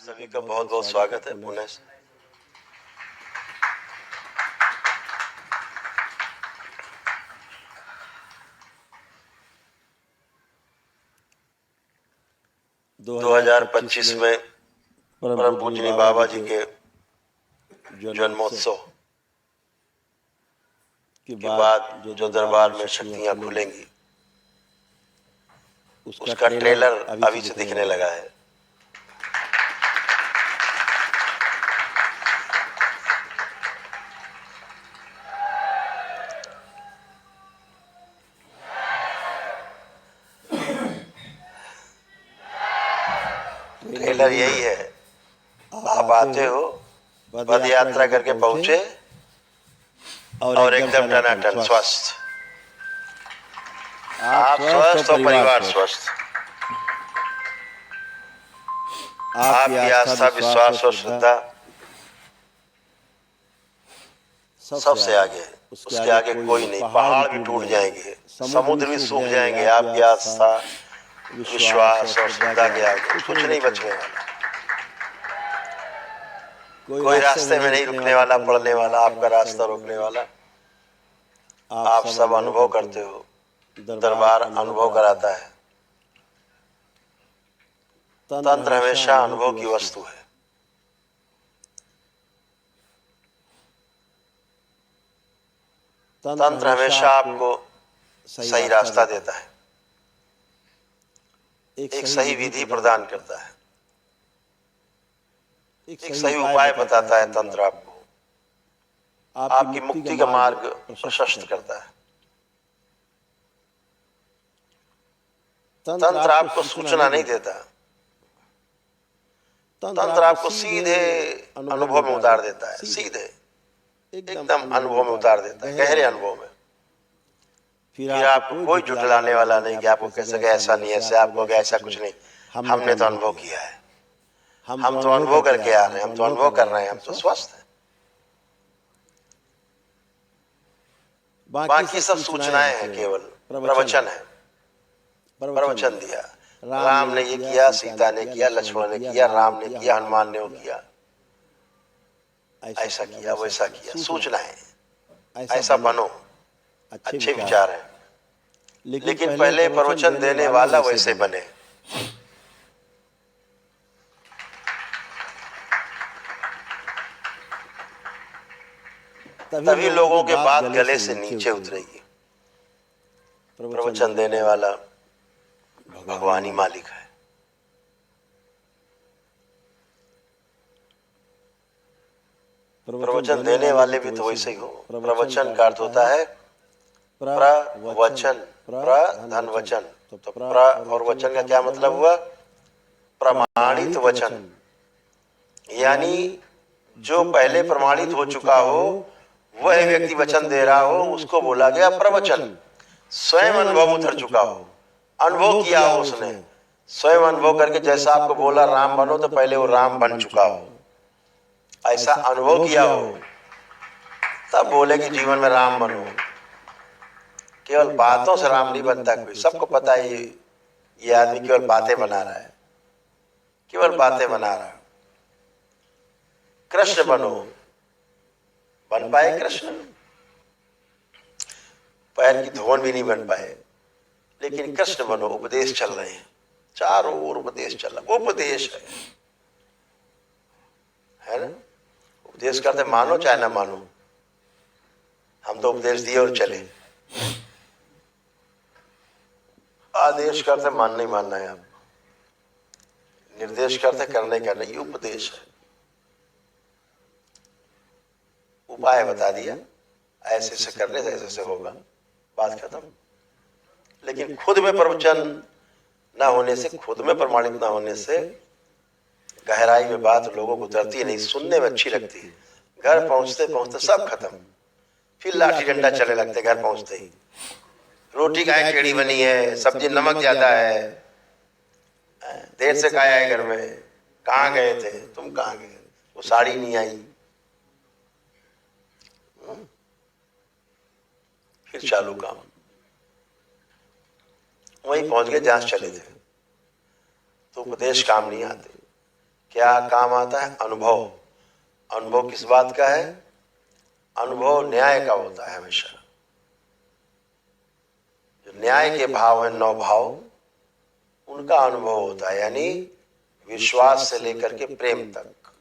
सभी का बहुत बहुत स्वागत है पुनः से। दो 2025 में परम पूजनीय बाबा जी के जन्मोत्सव के बाद जो दरबार में शक्तियां खुलेंगी उसका ट्रेलर अभी से दिखने लगा है। ट्रेलर यही है, आप आते हो, पद यात्रा करके पहुंचे और एकदम टनाटन स्वस्थ, आप स्वस्थ और परिवार स्वस्थ। आपकी आस्था, विश्वास और श्रद्धा सबसे आगे है, उसके आगे कोई नहीं। पहाड़ भी टूट जाएंगे, समुद्र भी सूख जाएंगे, आपकी आस्था, विश्वास और श्रद्धा के आगे कुछ नहीं बचने वाला। कोई रास्ते में नहीं रुकने वाला, पड़ने वाला, आपका रास्ता रोकने वाला। आप सब अनुभव करते हो, दरबार अनुभव कराता है। तंत्र हमेशा अनुभव की वस्तु है। तंत्र हमेशा आपको सही रास्ता देता है, एक सही विधि प्रदान करता है, एक सही उपाय बताता है। तंत्र आपको आपकी मुक्ति का मार्ग प्रशस्त करता है। तंत्र आपको सूचना नहीं देता, तंत्र आपको सीधे अनुभव में उतार देता है, सीधे एकदम अनुभव में उतार देता है, गहरे अनुभव में। फिर आपको कोई झुठलाने वाला नहीं कि आपको कह सके ऐसा नहीं, ऐसा आपको ऐसा कुछ नहीं। हमने तो अनुभव किया है, हम तो अनुभव करके आ रहे हैं, हम तो अनुभव कर रहे हैं, हम तो स्वस्थ हैं। बाकी सब सूचनाएं हैं, केवल प्रवचन है। प्रवचन दिया, राम ने ये किया, सीता ने किया, लक्ष्मण ने किया, राम ने किया, हनुमान ने वो किया, ऐसा किया, वैसा किया। सूचनाएं, ऐसा बनो, अच्छे विचार हैं, लेकिन पहले प्रवचन देने वाला वैसे बने। तभी लोगों के बात गले से नीचे उतरेगी। प्रवचन देने वाला भगवान ही मालिक है। प्रवचन देने वाले भी तो वैसे ही हो। प्रवचन का अर्थ होता है प्रवचन, प्र धन वचन। तो प्र और वचन का क्या मतलब हुआ? प्रमाणित वचन, यानी जो पहले प्रमाणित हो चुका हो, वह व्यक्ति वचन दे रहा हो, उसको बोला गया प्रवचन। स्वयं अनुभव में उतर चुका हो, अनुभव किया हो उसने, स्वयं अनुभव करके जैसा आपको बोला राम बनो, तो पहले वो राम बन चुका हो, ऐसा अनुभव किया हो, तब बोले कि जीवन में राम बनो। केवल बातों से राम नहीं बनता कोई, सबको पता है ये आदमी केवल बातें बना रहा है, केवल बातें बना रहा है। कृष्ण बनो, बन पाए कृष्ण? पैर की धोन भी नहीं बन पाए, लेकिन कृष्ण बनो। उपदेश चल रहे हैं, चारों ओर उपदेश चल रहा, उपदेश है ना? उपदेश करते मानो चाहे ना मानो, हम तो उपदेश दिए और चले। आदेश करते मान नहीं मानना है, आप निर्देश करते करने का नहीं, उपदेश है। उपाय बता दिया, ऐसे से करने से ऐसे से होगा, बात खत्म। लेकिन खुद में प्रवचन ना होने से, खुद में प्रमाणित ना होने से गहराई में बात लोगों को उतरती नहीं, सुनने में अच्छी लगती है। घर पहुंचते पहुंचते सब खत्म, फिर लाठी डंडा चलने लगते। घर पहुंचते ही रोटी काहे टेढ़ी बनी है, सब्जी नमक ज्यादा है, देर से खाया है, घर में कहाँ गए थे, तुम कहाँ गए, वो साड़ी नहीं आई। फिर चालू काम, वहीं पहुंच गए जहां चले थे। तो उपदेश काम नहीं आते, क्या काम आता है? अनुभव। अनुभव किस बात का है? अनुभव न्याय का होता है हमेशा। जो न्याय के भाव है, 9 भाव, उनका अनुभव होता है, यानी विश्वास से लेकर के प्रेम तक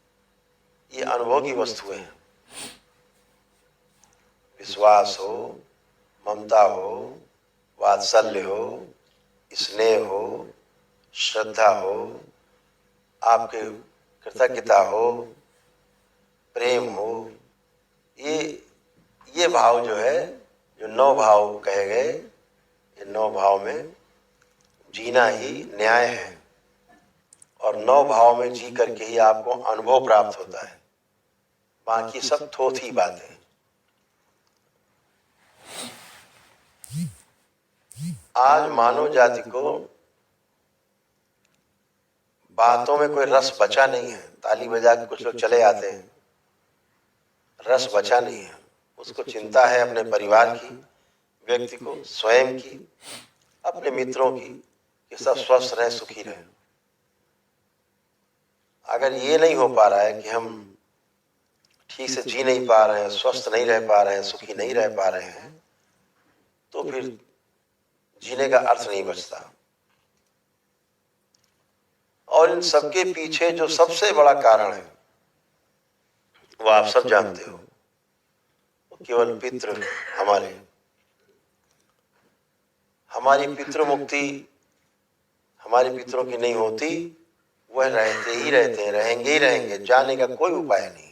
ये अनुभव की वस्तुएं हैं। विश्वास हो, ममता हो, वात्सल्य हो, स्नेह हो, श्रद्धा हो, आपके कृतज्ञता हो, प्रेम हो, ये भाव जो है, जो 9 भाव कहे गए, ये 9 भाव में जीना ही न्याय है। और 9 भाव में जी करके ही आपको अनुभव प्राप्त होता है, बाकी सब थोथी बातें। आज मानव जाति को बातों में कोई रस बचा नहीं है। ताली बजा के कुछ लोग चले आते हैं, रस बचा नहीं है। उसको चिंता है अपने परिवार की, व्यक्ति को स्वयं की, अपने मित्रों की, कि सब स्वस्थ रहे, सुखी रहे। अगर ये नहीं हो पा रहा है कि हम ठीक से जी नहीं पा रहे हैं, स्वस्थ नहीं रह पा रहे हैं, सुखी नहीं रह पा रहे हैं, तो फिर जीने का अर्थ नहीं बचता। और इन सबके पीछे जो सबसे बड़ा कारण है वो आप सब जानते हो, केवल पितृ। हमारी पितृ मुक्ति हमारे पितरों की नहीं होती, वह रहते ही रहते हैं, रहेंगे ही रहेंगे, जाने का कोई उपाय नहीं।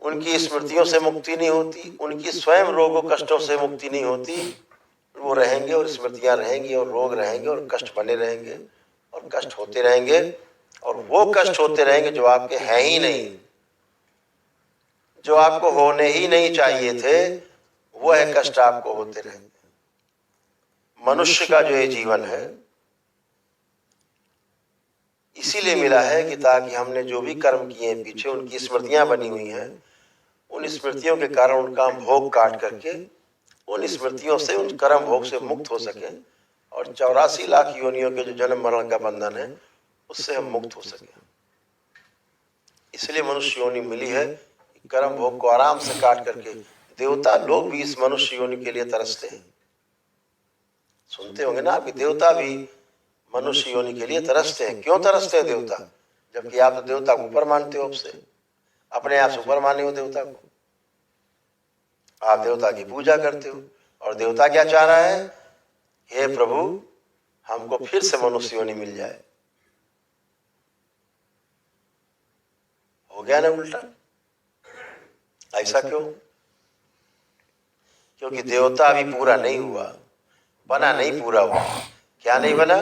उनकी स्मृतियों से मुक्ति नहीं होती, उनकी स्वयं रोगों कष्टों से मुक्ति नहीं होती। वो रहेंगे और स्मृतियां रहेंगी और रोग रहेंगे और कष्ट बने रहेंगे और कष्ट होते रहेंगे, और वो कष्ट होते रहेंगे जो आपके हैं ही नहीं, जो आपको होने ही नहीं चाहिए थे, वह कष्ट आपको होते रहेंगे। मनुष्य का जो ये जीवन है इसीलिए मिला है कि ताकि हमने जो भी कर्म किए पीछे, उनकी स्मृतियां बनी हुई हैं, उन स्मृतियों के कारण उनका हम भोग काट करके उन स्मृतियों से, उन कर्म भोग से मुक्त हो सके, और 84 लाख योनियों के जो जन्म मरण का बंधन है उससे हम मुक्त हो सके। इसलिए मनुष्य योनि मिली है, कर्म भोग को आराम से काट करके। देवता लोग भी इस मनुष्य योनि के लिए तरसते हैं। सुनते होंगे ना, अभी देवता भी मनुष्य योनि के लिए तरसते हैं। क्यों तरसते हैं देवता? जबकि आप तो देवता को ऊपर मानते हो, आपसे अपने आप से ऊपर माने हो देवता को। आप देवता की पूजा करते हो, और देवता क्या चाह रहा है? हे प्रभु, हमको फिर से मनुष्य योनि मिल जाए। हो गया ना उल्टा? ऐसा क्यों? क्योंकि देवता अभी पूरा नहीं हुआ, बना नहीं, पूरा हुआ। क्या नहीं बना?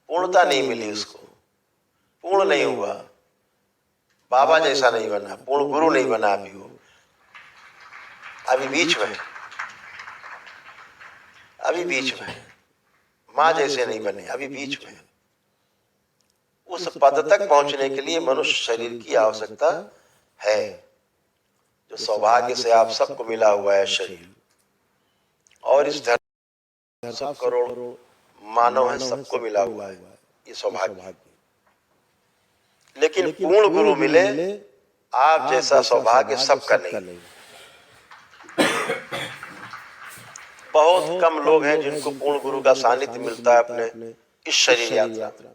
पूर्णता नहीं मिली उसको, पूर्ण नहीं हुआ, बाबा जैसा नहीं बना, पूर्ण गुरु नहीं बना अभी वो। अभी बीच में, अभी बीच में माँ जैसे नहीं बने, अभी बीच में। उस पद तक पहुंचने के लिए मनुष्य शरीर की आवश्यकता है, जो सौभाग्य से आप सबको मिला हुआ है शरीर। और इस धरती सब करोड़ मानव है, सबको मिला हुआ है ये सौभाग्य। लेकिन पूर्ण गुरु मिले, आप जैसा सौभाग्य सबका नहीं। बहुत कम लोग हैं जिनको पूर्ण गुरु का सानिध्य मिलता है अपने इस शरीर यात्रा में।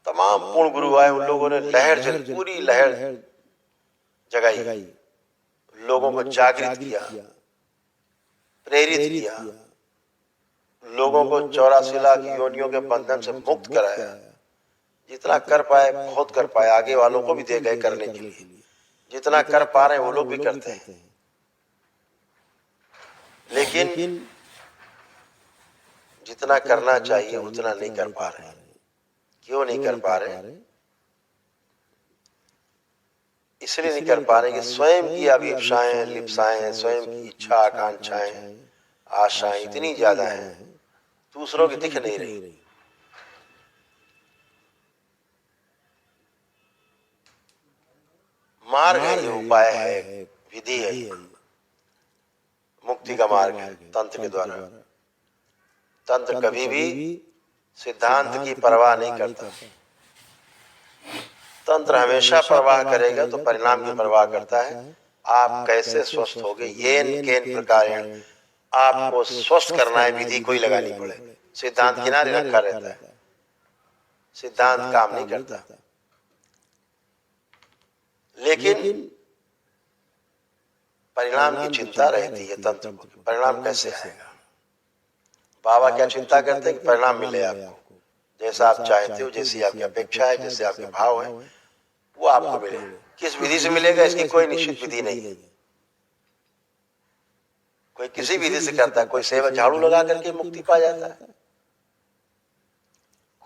तमाम पूर्ण गुरु आए, उन लोगों ने लहर पूरी लहर जगाई, लोगों को जागृत किया, प्रेरित किया, लोगों को 84 लाख योनियों के बंधन से मुक्त कराया। जितना कर पाए बहुत कर पाए, आगे वालों को भी दे गए करने के लिए। जितना कर पा रहे हैं वो लोग भी करते हैं, लेकिन जितना करना चाहिए उतना नहीं कर पा रहे। क्यों नहीं कर पा रहे? इसलिए नहीं कर पा रहे कि स्वयं की अभिप्साएं, लिप्साएं, स्वयं की इच्छा, आकांक्षाएं, आशाएं इतनी ज्यादा हैं, दूसरों की दिख नहीं रही। मार्ग है ये, उपाय है, विधि है, मुक्ति का मार्ग है तंत्र के द्वारा। तंत्र कभी भी सिद्धांत की परवाह नहीं करता। तंत्र हमेशा परवाह करेगा तो परिणाम की परवाह करता है। आप कैसे स्वस्थ होगे, येन केन प्रकारेण, आपको स्वस्थ करना है, विधि कोई लगानी पड़े। सिद्धांत किनारे रखा रहता है, सिद्धांत काम नहीं करता। लेकिन परिणाम की चिंता रहती है तंत्र को, परिणाम कैसे आएगा। बाबा क्या चिंता करते हैं कि परिणाम मिले आपको, जैसा आप चाहते हो, जैसी आपकी अपेक्षा है, जैसे आपके भाव है, वो आपको मिले। किस विधि से मिलेगा इसकी कोई निश्चित विधि नहीं है। कोई किसी विधि से करता है, कोई सेवा झाड़ू लगा करके मुक्ति पा जाता है,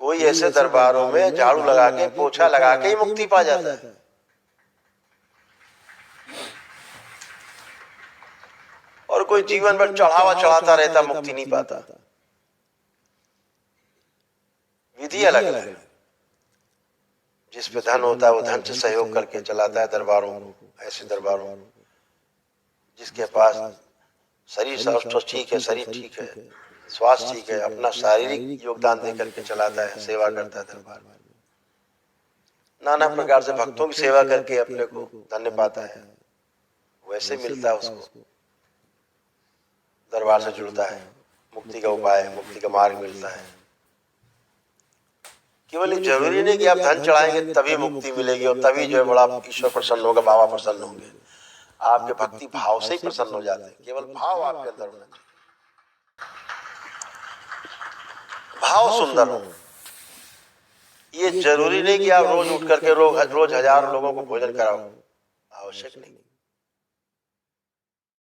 कोई ऐसे दरबारों में झाड़ू लगा के पोछा लगा के ही मुक्ति पा जाता है। और कोई जीवन भर चढ़ावा चढ़ाता रहता, मुक्ति नहीं पाता। विधि अलग अलग है। जिस पे धन होता है वो धन से सहयोग करके चलाता है दरबारों को, ऐसे दरबारों को। जिसके पास शरीर स्वास्थ्य ठीक है, शरीर ठीक है, स्वास्थ्य ठीक है, अपना शारीरिक योगदान दे करके चलाता है, सेवा करता है दरबार में, नाना प्रकार से भक्तों की सेवा करके अपने को धन्य पाता है। वैसे मिलता है उसको, दरबार से जुड़ता है, मुक्ति का उपाय, मुक्ति का मार्ग मिलता है। केवल ये जरूरी नहीं कि आप धन चढ़ाएंगे तभी मुक्ति मिलेगी और तभी जो है बड़ा ईश्वर प्रसन्न होगा, बाबा प्रसन्न होंगे। आपके भक्ति भाव से ही प्रसन्न हो जाते हैं। केवल भाव आपके अंदर होना चाहिए, भाव सुंदर हो। ये जरूरी नहीं कि आप रोज उठ करके रोज 1000 लोगों को भोजन कराओ, आवश्यक नहीं।